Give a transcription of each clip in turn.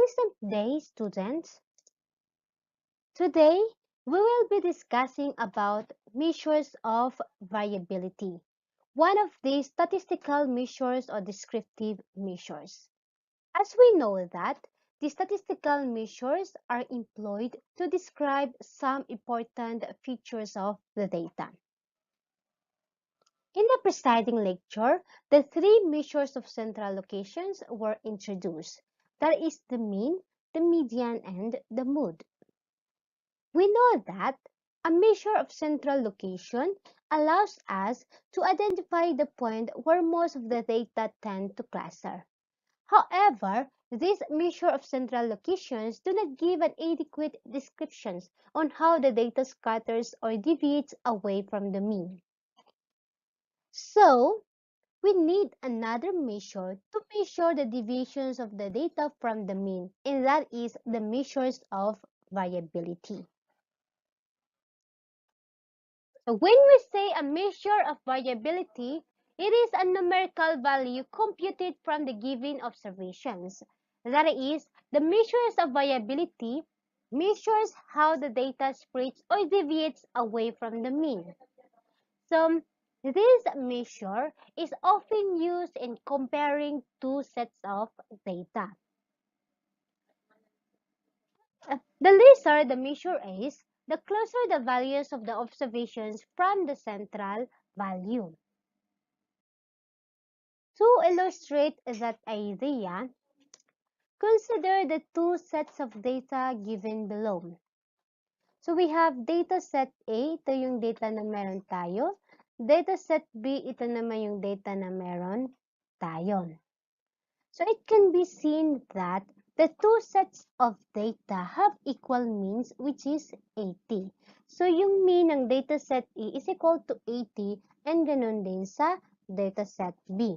Pleasant day, students. Today, we will be discussing about measures of variability, one of the statistical measures or descriptive measures. As we know that, the statistical measures are employed to describe some important features of the data. In the preceding lecture, the three measures of central locations were introduced. That is the mean, the median, and the mode. We know that a measure of central location allows us to identify the point where most of the data tend to cluster. However, these measure of central locations do not give an adequate descriptions on how the data scatters or deviates away from the mean. So, we need another measure to measure the deviations of the data from the mean, and that is the measures of variability. So when we say a measure of variability, it is a numerical value computed from the given observations. That is, the measures of variability measures how the data spreads or deviates away from the mean. So this measure is often used in comparing two sets of data. The lesser the measure is, the closer the values of the observations from the central value. To illustrate that idea, consider the two sets of data given below. So we have data set A, ito yung data na meron tayo. Data set B, ito naman yung data na meron tayo. So it can be seen that the two sets of data have equal means, which is 80. So yung mean ng data set A is equal to 80 and ganun din sa data set B.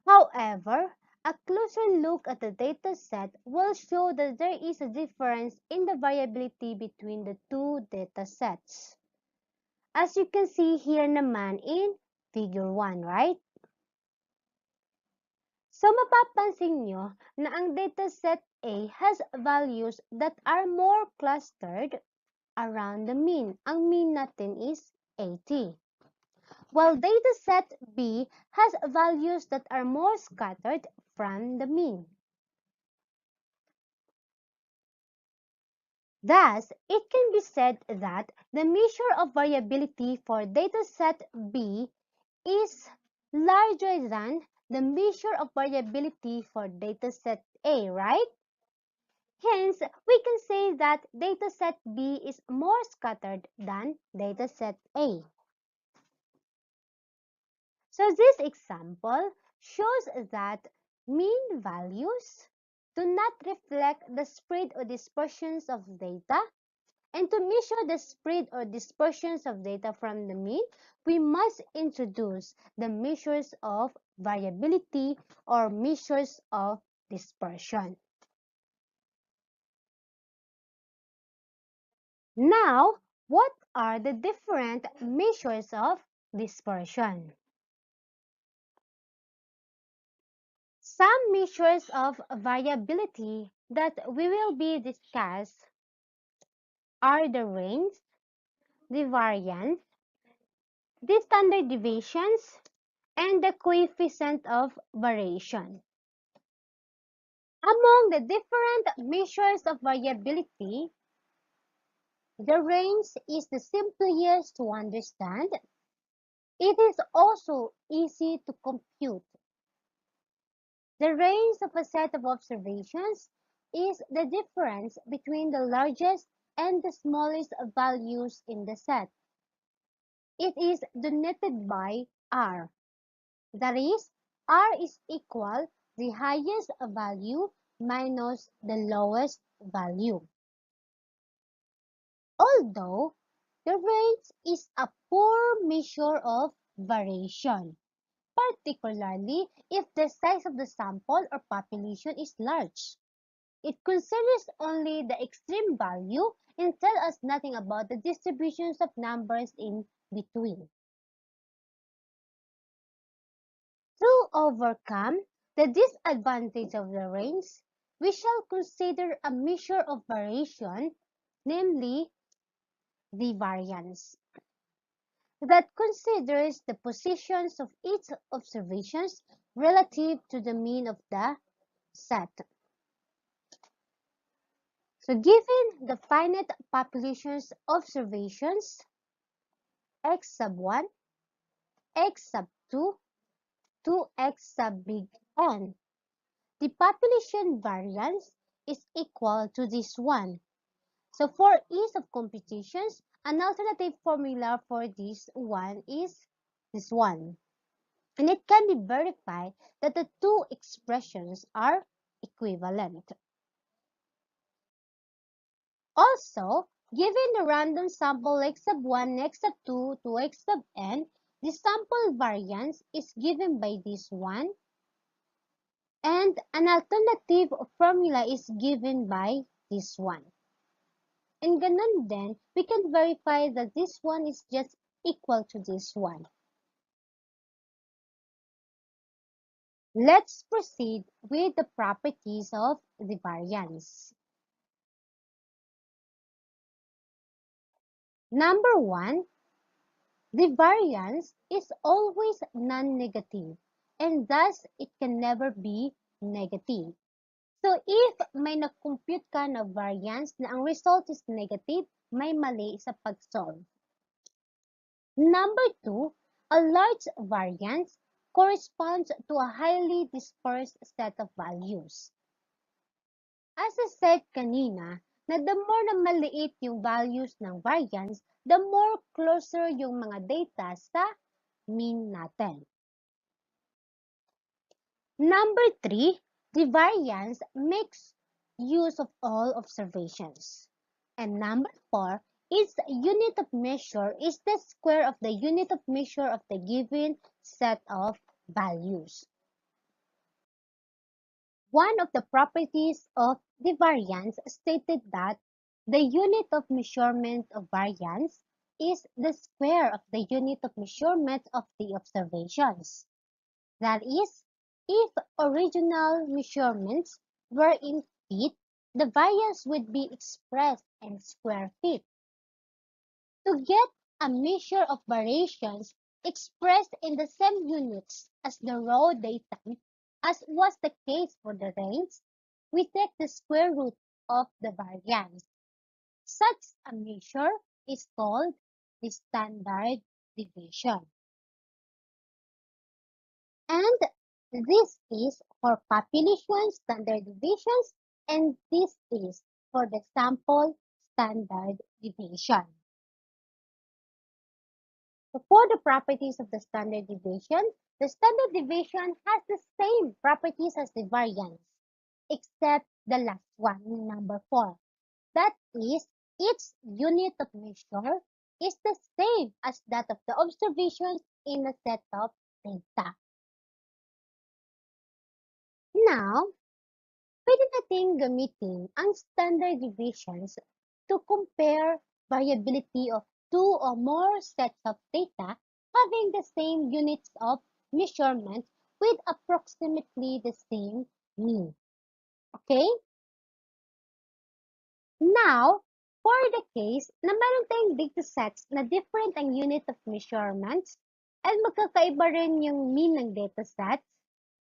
However, a closer look at the data set will show that there is a difference in the variability between the two data sets. As you can see here naman in figure 1, right? So mapapansin nyo na ang dataset A has values that are more clustered around the mean. Ang mean natin is 80. While dataset B has values that are more scattered from the mean. Thus, it can be said that the measure of variability for dataset B is larger than the measure of variability for dataset A, right? Hence, we can say that dataset B is more scattered than dataset A. So this example shows that mean values do not reflect the spread or dispersions of data. And to measure the spread or dispersions of data from the mean, we must introduce the measures of variability or measures of dispersion. Now, what are the different measures of dispersion? Some measures of variability that we will be discussed are the range, the variance, the standard deviations, and the coefficient of variation. Among the different measures of variability, the range is the simplest to understand. It is also easy to compute. The range of a set of observations is the difference between the largest and the smallest values in the set. It is denoted by R. That is, R is equal the highest value minus the lowest value. Although the range is a poor measure of variation, particularly if the size of the sample or population is large. It considers only the extreme value and tells us nothing about the distributions of numbers in between. To overcome The disadvantage of the range, we shall consider a measure of variation, namely the variance, that considers the positions of each observations relative to the mean of the set. So given the finite populations observations x sub 1, x sub 2, to x sub big N, the population variance is equal to this one. So for ease of computations, an alternative formula for this one is this one. And it can be verified that the two expressions are equivalent. Also, given the random sample x sub 1, x sub 2 to x sub n, the sample variance is given by this one, and an alternative formula is given by this one. And ganun din, we can verify that this one is just equal to this one. Let's proceed with the properties of the variance. Number one, the variance is always non-negative, and thus it can never be negative. So if may na-compute ka na variance na ang result is negative, may mali sa pag-solve. Number two, a large variance corresponds to a highly dispersed set of values. As I said kanina, na the more na maliit yung values ng variance, the more closer yung mga data sa mean natin. Number three, the variance makes use of all observations. And number four, its unit of measure is the square of the unit of measure of the given set of values. One of the properties of the variance stated that the unit of measurement of variance is the square of the unit of measurement of the observations. That is, if original measurements were in feet, the variance would be expressed in square feet. To get a measure of variations expressed in the same units as the raw data, as was the case for the range, we take the square root of the variance. Such a measure is called the standard deviation. And this is for population standard deviations, and this is for the sample standard deviation. So for the properties of the standard deviation has the same properties as the variance, except the last one, number 4. That is, its unit of measure is the same as that of the observations in a set of data. Now, pwede natin gamitin ang standard deviations to compare variability of two or more sets of data having the same units of measurement with approximately the same mean. Okay? Now, for the case na meron tayong data sets na different ang unit of measurements and magkakaiba rin yung mean ng data sets,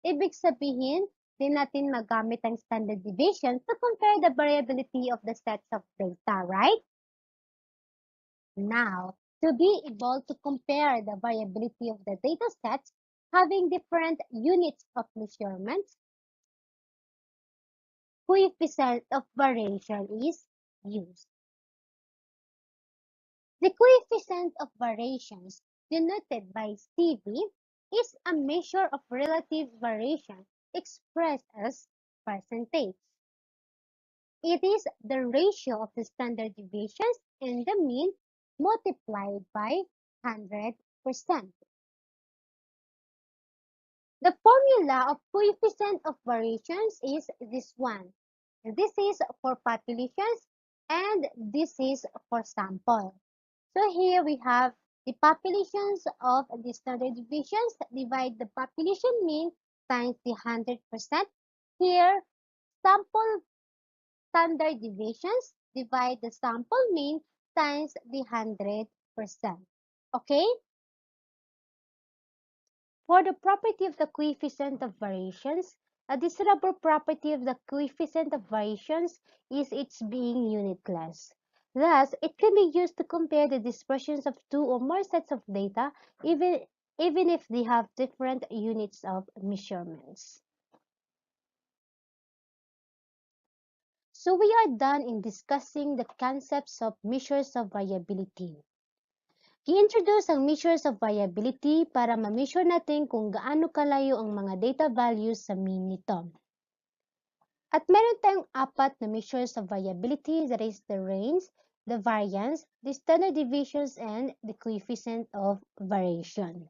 ibig sabihin, di natin magamit ang standard deviation to compare the variability of the sets of data, right? Now, to be able to compare the variability of the data sets having different units of measurements, coefficient of variation is used. The coefficient of variations denoted by CV is a measure of relative variation expressed as percentage. It is the ratio of the standard deviations and the mean multiplied by 100%. The formula of coefficient of variations is this one. This is for populations and this is for sample. So here we have the populations of the standard deviations divide the population mean times the 100%. Here, sample standard deviations divide the sample mean times the 100%. Okay? For the property of the coefficient of variations, a desirable property of the coefficient of variations is its being unitless. Thus, it can be used to compare the dispersions of two or more sets of data even if they have different units of measurements. So we are done in discussing the concepts of measures of variability. I-introduce ang measures of variability para ma-measure natin kung gaano kalayo ang mga data values sa mean nito. At meron tayong apat na measures of variability, that is the range, the variance, the standard deviations, and the coefficient of variation.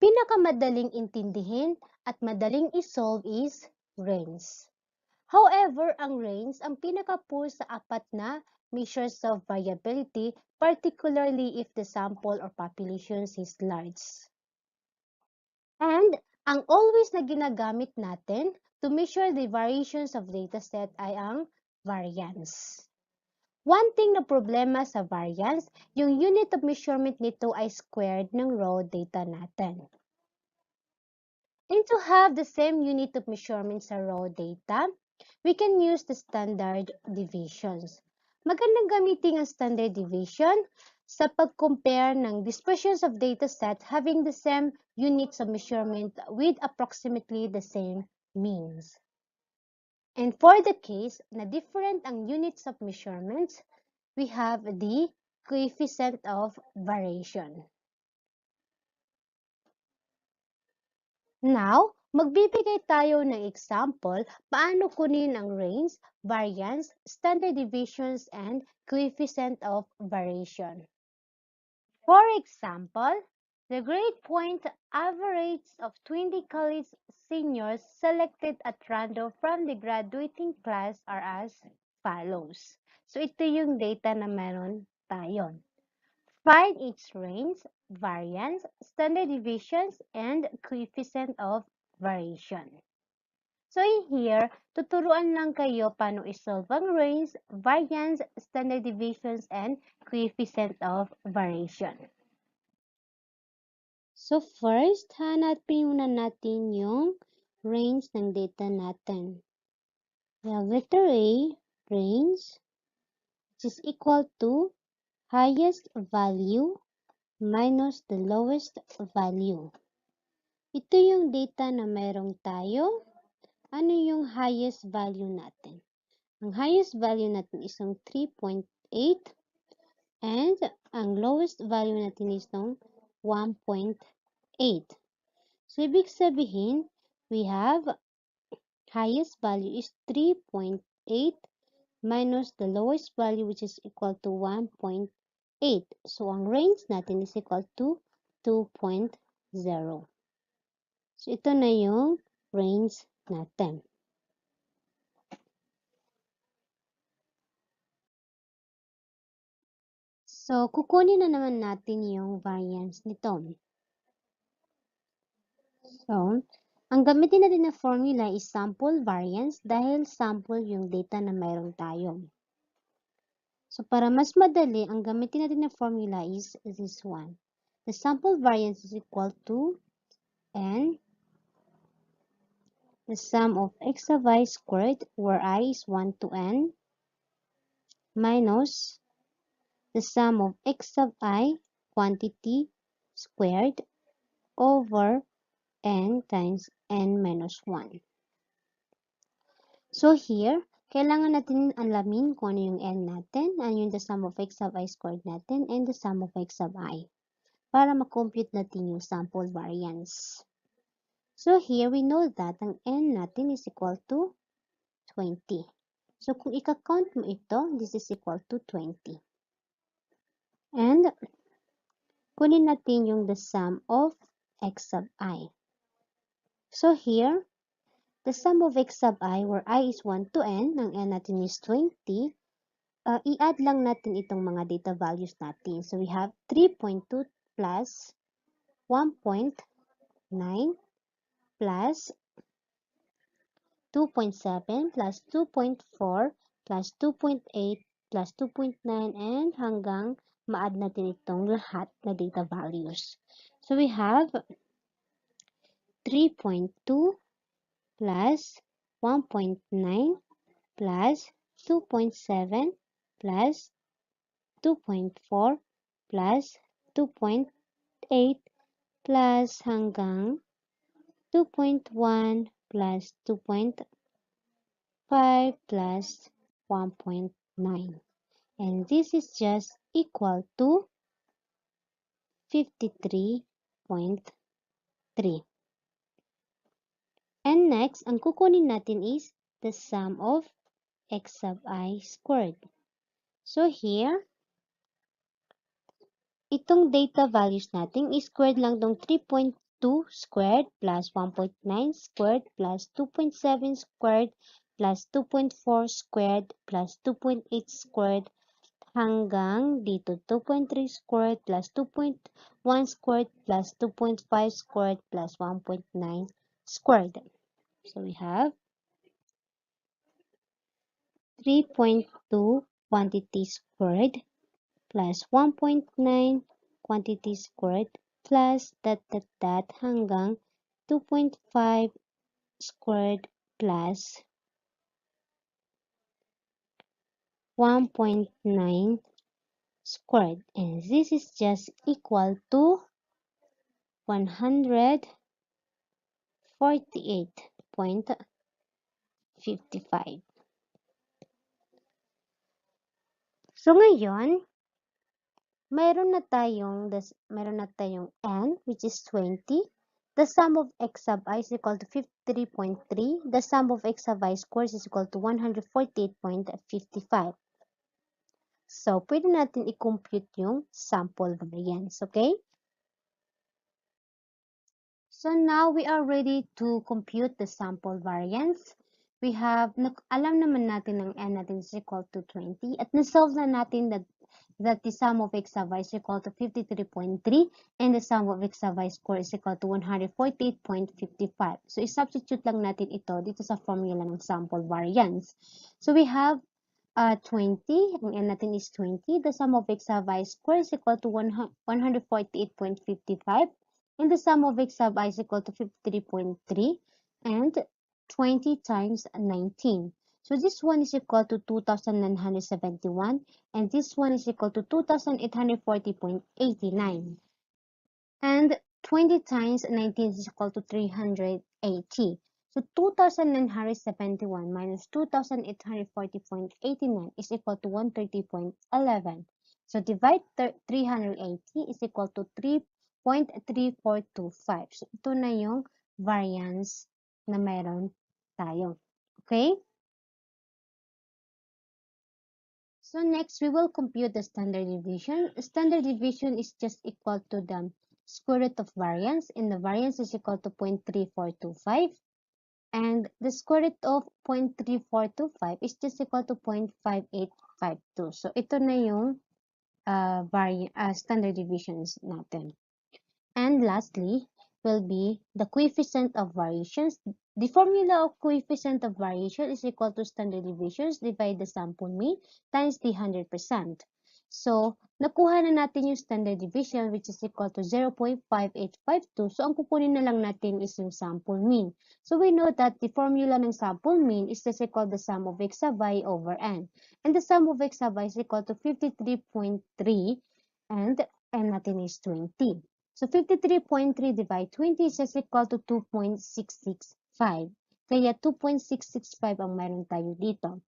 Pinakamadaling intindihin at madaling isolve is range. However, ang range ang pinaka-poor sa apat na measures of variability, particularly if the sample or population is large. And ang always na ginagamit natin to measure the variations of dataset ay ang variance. One thing na problema sa variance, yung unit of measurement nito ay squared ng raw data natin. And to have the same unit of measurement sa raw data, we can use the standard deviations. Magandang gamitin ang standard deviation sa pag-compare ng dispersions of dataset having the same units of measurement with approximately the same means. And for the case na different ang units of measurements, we have the coefficient of variation. Now, magbibigay tayo ng example paano kunin ang range, variance, standard deviations, and coefficient of variation. For example, the grade point average of 20 college seniors selected at random from the graduating class are as follows. So, ito yung data na meron tayo. Find its range, variance, standard deviations, and coefficient of variation. So in here, tuturuan lang kayo paano isolve ang range, variance, standard deviations, and coefficient of variation. So first, hanapin muna natin yung range ng data natin. We have letter A, range, which is equal to highest value minus the lowest value. Ito yung data na mayroong tayo. Ano yung highest value natin? Ang highest value natin is ng 3.8 and ang lowest value natin is ng 1.8. So, ibig sabihin, we have highest value is 3.8 minus the lowest value which is equal to 1.8. So, ang range natin is equal to 2.0. So, ito na yung range natin. So, kukunin na naman natin yung variance nito. So, ang gamitin natin na formula is sample variance dahil sample yung data na mayroon tayo. So, para mas madali, ang gamitin natin na formula is this one. The sample variance is equal to n, the sum of x of I squared, where I is 1 to n, minus the sum of x of I, quantity, squared, over n times n minus 1. So here, kailangan natin alamin kung ano yung n natin, ano yung the sum of x of I squared natin, and the sum of x of I, para ma-compute natin yung sample variance. So here, we know that ang n natin is equal to 20. So kung ika-count mo ito, this is equal to 20. And kunin natin yung the sum of x of I. So here, the sum of x sub I, where I is 1 to n, ang n natin is 20, i-add lang natin itong mga data values natin. So, we have 3.2 plus 1.9 plus 2.7 plus 2.4 plus 2.8 plus 2.9 and hanggang ma-add natin itong lahat na data values. So we have 3.2 plus 1.9 plus 2.7 plus 2.4 plus 2.8 plus hanggang 2.1 plus 2.5 plus 1.9. And this is just equal to 53.3. And next, ang kukunin natin is the sum of x sub I squared. So here, itong data values natin is squared lang tong 3.2 squared plus 1.9 squared plus 2.7 squared plus 2.4 squared plus 2.8 squared hanggang dito 2.3 squared plus 2.1 squared plus 2.5 squared plus 1.9 squared. So we have 3.2 quantity squared plus 1.9 quantity squared plus that hanggang 2.5 squared plus 1.9 squared. And this is just equal to 148.55. So ngayon, meron na tayong n, which is 20. The sum of x sub I is equal to 53.3. The sum of x sub I squared is equal to 148.55. So, pwede natin i-compute yung sample variance, okay? So, now we are ready to compute the sample variance. We have, alam naman natin ng n natin is equal to 20 at na-solve na natin that the sum of x sub I is equal to 53.3 and the sum of x sub I squared is equal to 148.55. So, i-substitute lang natin ito dito sa formula ng sample variance. So, we have 20, ang n natin is 20. The sum of x sub I squared is equal to 148.55 and the sum of x sub I is equal to 53.3 and 20 times 19. So this one is equal to 2,971 and this one is equal to 2,840.89. And 20 times 19 is equal to 380. So 2,971 minus 2,840.89 is equal to 130.11. So divide 380 is equal to 3.3425. So ito na yung variance na meron tayo. Okay? So next, we will compute the standard deviation. Standard deviation is just equal to the square root of variance, and the variance is equal to 0.3425. And the square root of 0.3425 is just equal to 0.5852. So ito na yung standard deviations natin. And lastly, will be the coefficient of variations. The formula of coefficient of variation is equal to standard deviations divided the sample mean times the 100%. So, nakuha na natin yung standard deviation which is equal to 0.5852. So, ang kukunin na lang natin is yung sample mean. So, we know that the formula ng sample mean is just equal to the sum of x sub I over n. And the sum of x sub I is equal to 53.3 and n natin is 20. So, 53.3 divide 20 is just equal to 2.665. Kaya 2.665 ang meron tayo dito.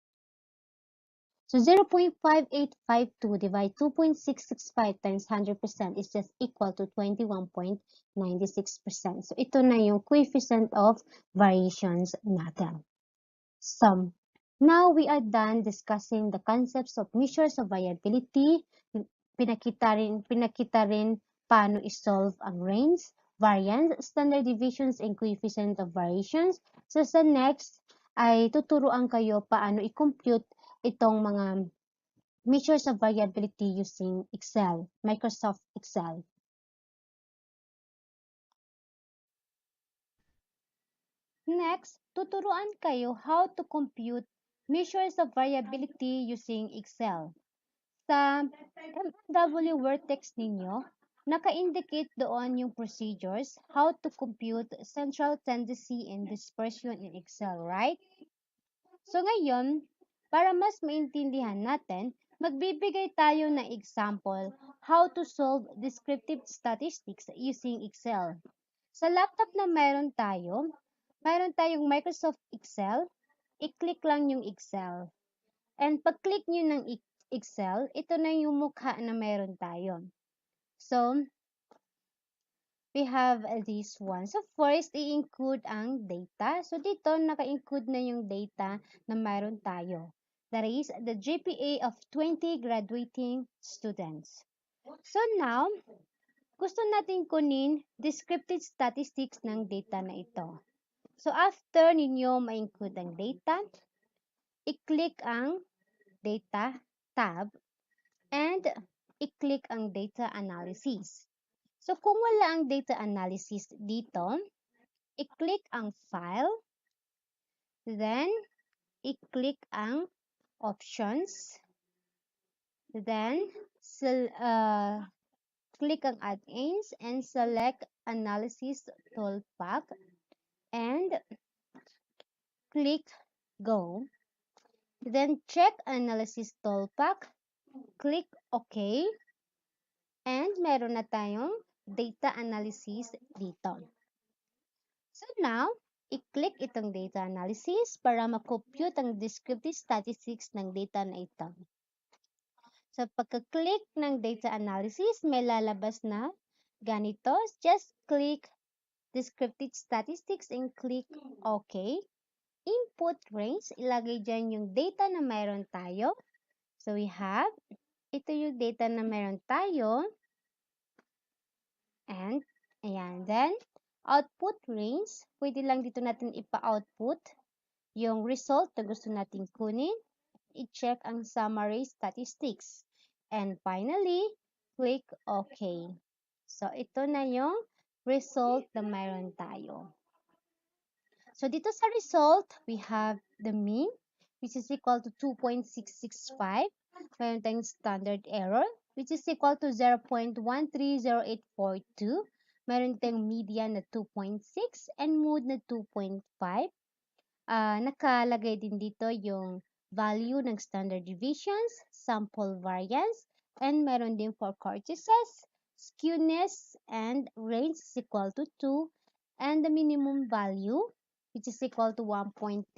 So, 0.5852 divide 2.665 times 100% is just equal to 21.96%. So, ito na yung coefficient of variations natin. So, now we are done discussing the concepts of measures of variability. Pinakita rin paano isolve ang range, variance, standard deviations, and coefficient of variations. So sa next ay tuturuan kayo paano i-compute itong mga measures of variability using Excel, Microsoft Excel. Next, tuturuan kayo how to compute measures of variability using Excel. Sa MMW vertex ninyo, naka-indicate doon yung procedures how to compute central tendency and dispersion in Excel, right? So ngayon, para mas maintindihan natin, magbibigay tayo ng example how to solve descriptive statistics using Excel. Sa laptop na mayroon tayong Microsoft Excel, i-click lang yung Excel. And pag-click nyo ng Excel, ito na yung mukha na meron tayo. So, we have this one. So, first, i-include ang data. So, dito, naka-include na yung data na mayroon tayo. That is, the GPA of 20 graduating students. So, now, gusto natin kunin descriptive statistics ng data na ito. So, after ninyo ma-include ang data, i-click ang data tab and i-click ang data analysis. So, kung wala ang data analysis dito, i-click ang file, then i-click ang options, then click ang add-ins and select analysis toolpath and click go. Then check analysis toolpath, click OK, and meron na tayong data analysis dito. So now, i-click itong data analysis para ma-compute ang descriptive statistics ng data na ito. So pagka-click ng data analysis, may lalabas na ganito. Just click descriptive statistics and click OK. Input range, ilagay dyan yung data na mayroon tayo. So we have, ito yung data na mayroon tayo. And, ayan. Then, output range, pwede lang dito natin ipa-output yung result na gusto natin kunin. I-check ang summary statistics. And finally, click OK. So, ito na yung result na mayroon tayo. So, dito sa result, we have the mean, which is equal to 2.665. Mayroon tayong standard error, which is equal to 0.130842. Mayroon tayong median na 2.6 and mode na 2.5. Nakalagay din dito yung value ng standard deviations, sample variance, and meron din for cortices, skewness, and range is equal to 2, and the minimum value, which is equal to 1.8,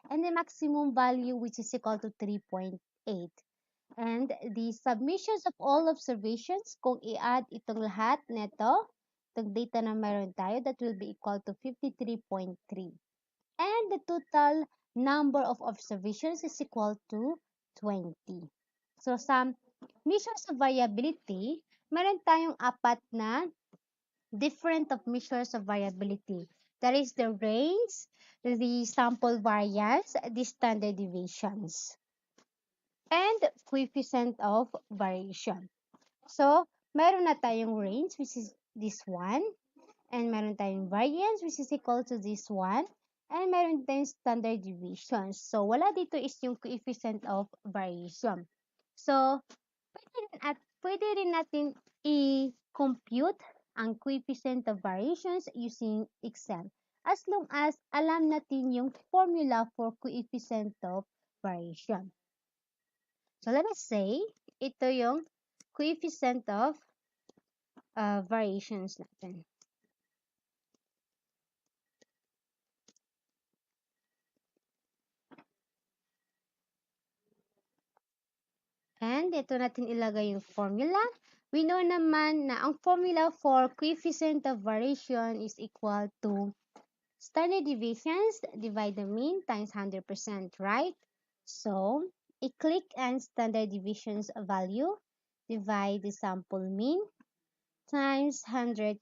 and the maximum value, which is equal to 3.8. And the submissions of all observations, kung i-add itong lahat nito, itong data na meron tayo, that will be equal to 53.3. And the total number of observations is equal to 20. So, sa measures of variability, meron tayong apat na different of measures of variability. That is the range, the sample variance, the standard deviations, and coefficient of variation. So, meron na tayong range, which is this one, and meron tayong variance, which is equal to this one, and meron tayong standard deviation. So, wala dito is yung coefficient of variation. So, pwede rin natin i-compute ang coefficient of variations using Excel as long as alam natin yung formula for coefficient of variation. So, let us say, ito yung coefficient of variations natin. And ito natin ilagay yung formula. We know naman na ang formula for coefficient of variation is equal to standard deviations divide the mean times 100%, right? So, i-click ang standard deviations value, divide the sample mean times 100%.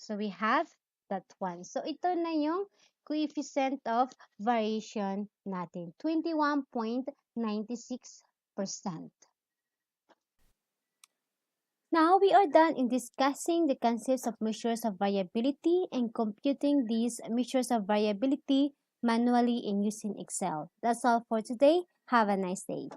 So, we have that one. So, ito na yung coefficient of variation natin, 21.96%. Now we are done in discussing the concepts of measures of variability and computing these measures of variability manually in using Excel. That's all for today. Have a nice day.